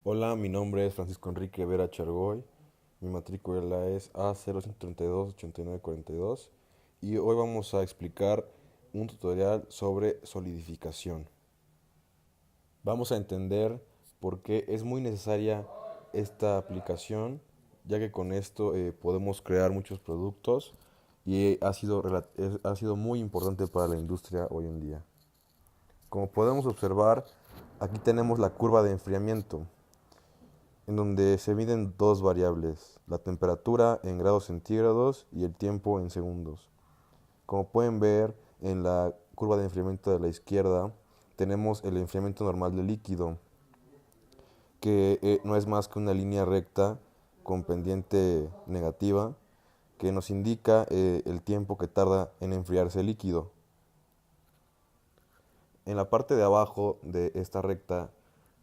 Hola, mi nombre es Francisco Enrique Vera Chargoy. Mi matrícula es A0328942 y hoy vamos a explicar un tutorial sobre solidificación. Vamos a entender por qué es muy necesaria esta aplicación, ya que con esto podemos crear muchos productos y ha sido muy importante para la industria hoy en día. Como podemos observar, aquí tenemos la curva de enfriamiento, en donde se miden dos variables, la temperatura en grados centígrados y el tiempo en segundos. Como pueden ver en la curva de enfriamiento de la izquierda, tenemos el enfriamiento normal del líquido, que no es más que una línea recta con pendiente negativa, que nos indica el tiempo que tarda en enfriarse el líquido. En la parte de abajo de esta recta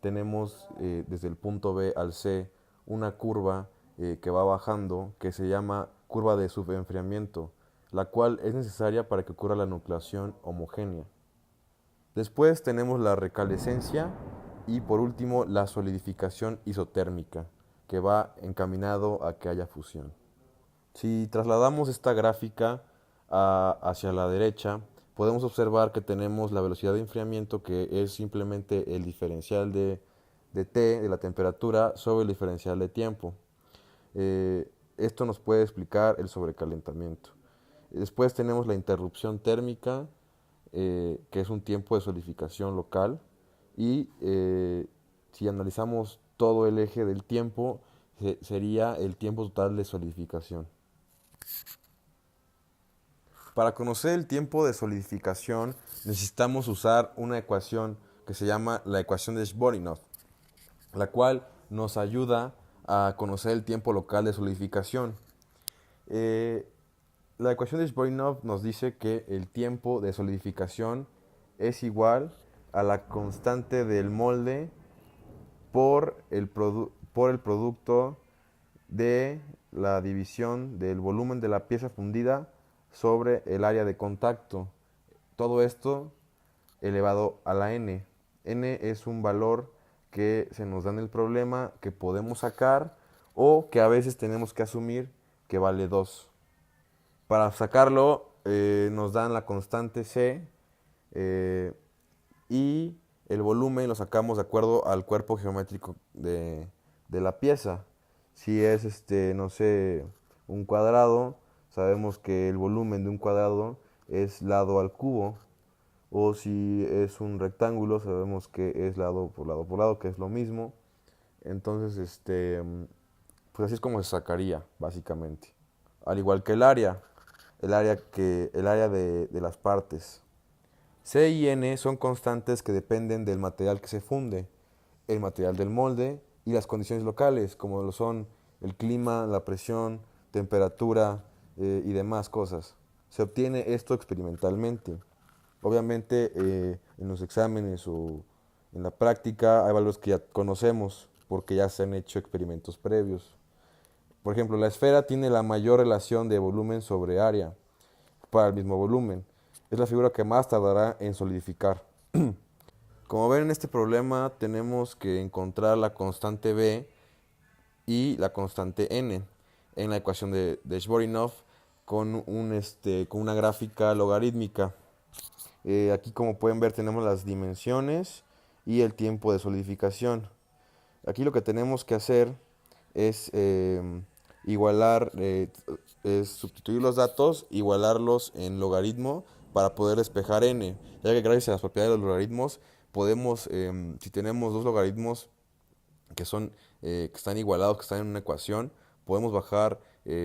tenemos desde el punto B al C una curva que va bajando que se llama curva de subenfriamiento, la cual es necesaria para que ocurra la nucleación homogénea. Después tenemos la recalescencia y por último la solidificación isotérmica, que va encaminado a que haya fusión. Si trasladamos esta gráfica hacia la derecha, podemos observar que tenemos la velocidad de enfriamiento, que es simplemente el diferencial de T, de la temperatura, sobre el diferencial de tiempo. Esto nos puede explicar el sobrecalentamiento. Después tenemos la interrupción térmica, que es un tiempo de solidificación local. Y si analizamos todo el eje del tiempo, sería el tiempo total de solidificación. Para conocer el tiempo de solidificación necesitamos usar una ecuación que se llama la ecuación de Shvorikov, la cual nos ayuda a conocer el tiempo local de solidificación. Eh, la ecuación de Shvorikov nos dice que el tiempo de solidificación es igual a la constante del molde por el producto de la división del volumen de la pieza fundida sobre el área de contacto. Todo esto elevado a la n. N es un valor que se nos da en el problema, que podemos sacar o que a veces tenemos que asumir que vale 2. Para sacarlo nos dan la constante C eh, y el volumen lo sacamos de acuerdo al cuerpo geométrico de la pieza. Si es, no sé, un cuadrado, sabemos que el volumen de un cuadrado es lado al cubo. O si es un rectángulo, sabemos que es lado por lado por lado, que es lo mismo. Entonces, pues así es como se sacaría, básicamente. Al igual que el área de las partes. C y N son constantes que dependen del material que se funde, el material del molde y las condiciones locales, como lo son el clima, la presión, temperatura y demás cosas. Se obtiene esto experimentalmente. Obviamente en los exámenes o en la práctica hay valores que ya conocemos porque ya se han hecho experimentos previos. Por ejemplo, la esfera tiene la mayor relación de volumen sobre área para el mismo volumen. Es la figura que más tardará en solidificar. Como ven en este problema tenemos que encontrar la constante B y la constante N en la ecuación de Shvorikov con una gráfica logarítmica. Aquí como pueden ver tenemos las dimensiones y el tiempo de solidificación. Aquí lo que tenemos que hacer es igualar, es sustituir los datos, igualarlos en logaritmo para poder despejar n, ya que gracias a las propiedades de los logaritmos podemos, si tenemos dos logaritmos que están igualados, que están en una ecuación, podemos bajar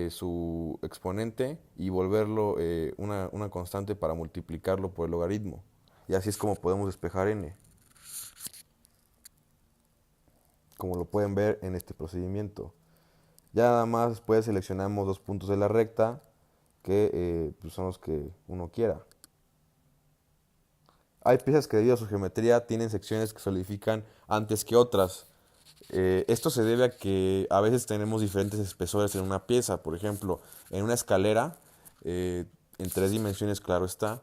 su exponente y volverlo una constante para multiplicarlo por el logaritmo. Y así es como podemos despejar n, como lo pueden ver en este procedimiento. Ya nada más después seleccionamos dos puntos de la recta que pues son los que uno quiera. Hay piezas que debido a su geometría tienen secciones que solidifican antes que otras. Esto se debe a que a veces tenemos diferentes espesores en una pieza. Por ejemplo, en una escalera, en tres dimensiones, claro está,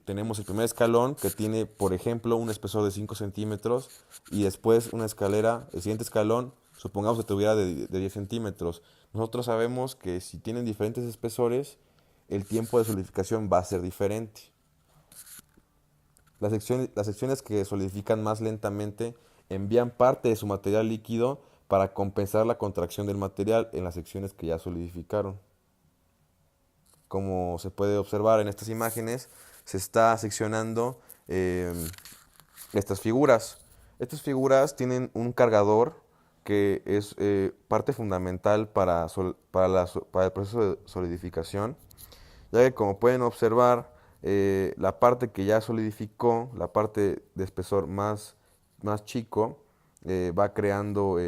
Tenemos el primer escalón que tiene, por ejemplo, un espesor de 5 centímetros y después una escalera, el siguiente escalón, supongamos que tuviera de 10 centímetros. Nosotros sabemos que si tienen diferentes espesores, el tiempo de solidificación va a ser diferente. Las secciones que solidifican más lentamente envían parte de su material líquido para compensar la contracción del material en las secciones que ya solidificaron. Como se puede observar en estas imágenes, se está seccionando estas figuras. Estas figuras tienen un cargador que es parte fundamental para el proceso de solidificación, ya que como pueden observar, la parte que ya solidificó, la parte de espesor más chico, va creando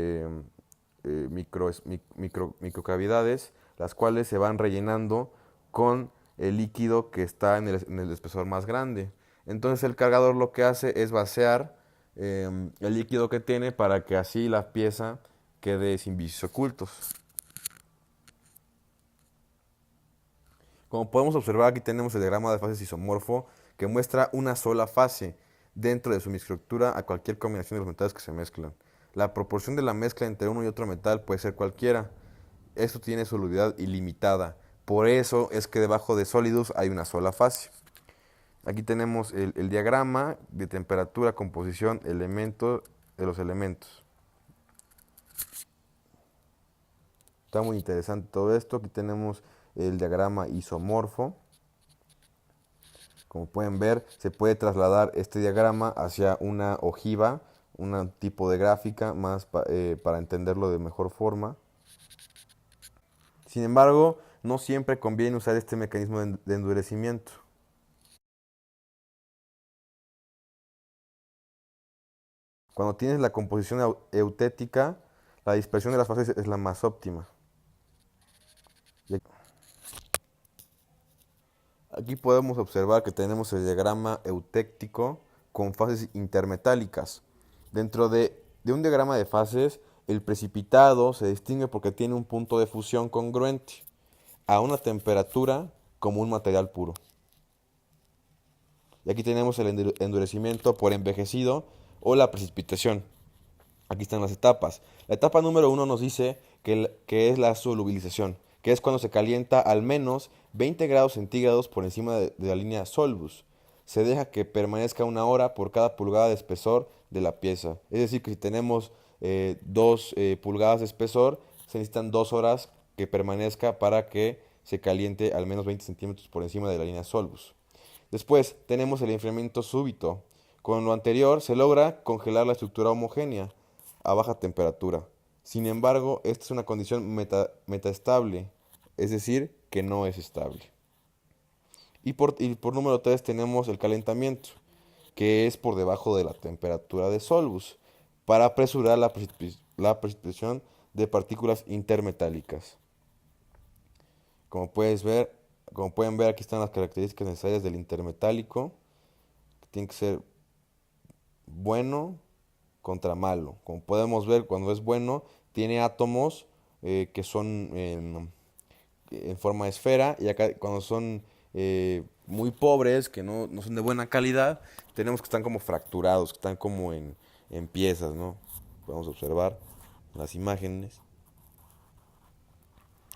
microcavidades, las cuales se van rellenando con el líquido que está en el espesor más grande. Entonces el cargador lo que hace es vaciar el líquido que tiene para que así la pieza quede sin vicios ocultos. Como podemos observar, aquí tenemos el diagrama de fases isomorfo que muestra una sola fase dentro de su microestructura a cualquier combinación de los metales que se mezclan. La proporción de la mezcla entre uno y otro metal puede ser cualquiera. Esto tiene solubilidad ilimitada. Por eso es que debajo de sólidos hay una sola fase. Aquí tenemos el diagrama de temperatura, composición, elementos de los elementos. Está muy interesante todo esto. Aquí tenemos el diagrama isomorfo. Como pueden ver, se puede trasladar este diagrama hacia una ojiva, un tipo de gráfica más para entenderlo de mejor forma. Sin embargo, no siempre conviene usar este mecanismo de endurecimiento. Cuando tienes la composición eutética, la dispersión de las fases es la más óptima. Aquí podemos observar que tenemos el diagrama eutéctico con fases intermetálicas. Dentro de un diagrama de fases, el precipitado se distingue porque tiene un punto de fusión congruente a una temperatura como un material puro. Y aquí tenemos el endurecimiento por envejecido o la precipitación. Aquí están las etapas. La etapa número 1 nos dice que es la solubilización, que es cuando se calienta al menos 20 grados centígrados por encima de la línea Solbus. Se deja que permanezca 1 hora por cada pulgada de espesor de la pieza. Es decir, que si tenemos 2 pulgadas de espesor, se necesitan 2 horas que permanezca para que se caliente al menos 20 centímetros por encima de la línea Solbus. Después tenemos el enfriamiento súbito. Con lo anterior se logra congelar la estructura homogénea a baja temperatura. Sin embargo, esta es una condición metaestable, es decir, que no es estable. Y por número 3 tenemos el calentamiento, que es por debajo de la temperatura de Solbus, para apresurar la precipitación de partículas intermetálicas. Como pueden ver, aquí están las características necesarias del intermetálico. Tiene que ser bueno contra malo. Como podemos ver, cuando es bueno, tiene átomos que son en forma de esfera, y acá cuando son muy pobres, que no son de buena calidad, tenemos que están como fracturados, que están como en piezas, ¿no? Podemos observar las imágenes.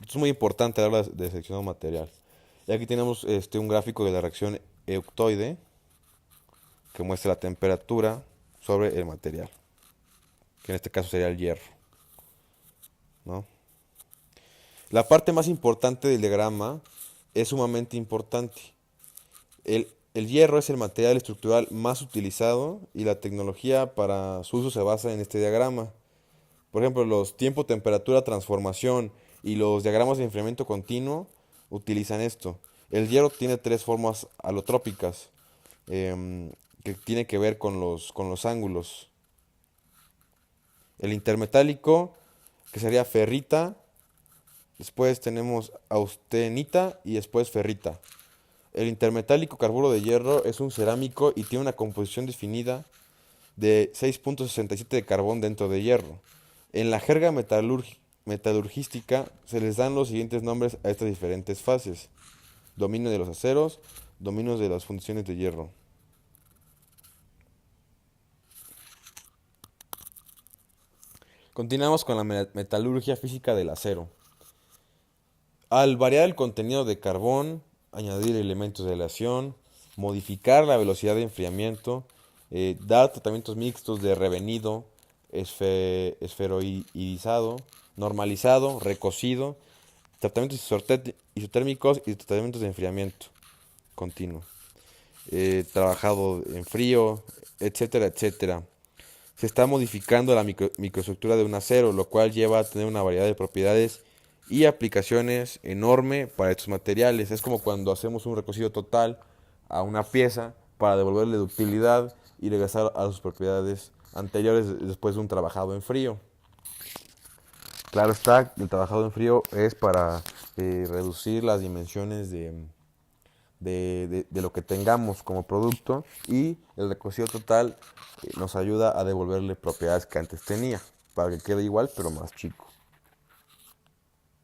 Esto es muy importante a la hora de seleccionar un material. Y aquí tenemos un gráfico de la reacción euctoide que muestra la temperatura sobre el material, que en este caso sería el hierro, ¿no? La parte más importante del diagrama es sumamente importante. El hierro es el material estructural más utilizado y la tecnología para su uso se basa en este diagrama. Por ejemplo, los tiempo, temperatura, transformación y los diagramas de enfriamiento continuo utilizan esto. El hierro tiene 3 formas alotrópicas que tiene que ver con los ángulos. El intermetálico, que sería ferrita, después tenemos austenita y después ferrita. El intermetálico carburo de hierro es un cerámico y tiene una composición definida de 6.67 de carbón dentro de hierro. En la jerga metalurgística se les dan los siguientes nombres a estas diferentes fases: dominio de los aceros, dominios de las funciones de hierro. Continuamos con la metalurgia física del acero. Al variar el contenido de carbón, añadir elementos de aleación, modificar la velocidad de enfriamiento, dar tratamientos mixtos de revenido, esferoidizado, normalizado, recocido, tratamientos isotérmicos y tratamientos de enfriamiento continuo, trabajado en frío, etcétera, etcétera. Se está modificando la microestructura de un acero, lo cual lleva a tener una variedad de propiedades y aplicaciones enorme para estos materiales. Es como cuando hacemos un recocido total a una pieza para devolverle ductilidad y regresar a sus propiedades anteriores después de un trabajado en frío. Claro está, el trabajado en frío es para reducir las dimensiones de lo que tengamos como producto, y el recocido total nos ayuda a devolverle propiedades que antes tenía para que quede igual pero más chico.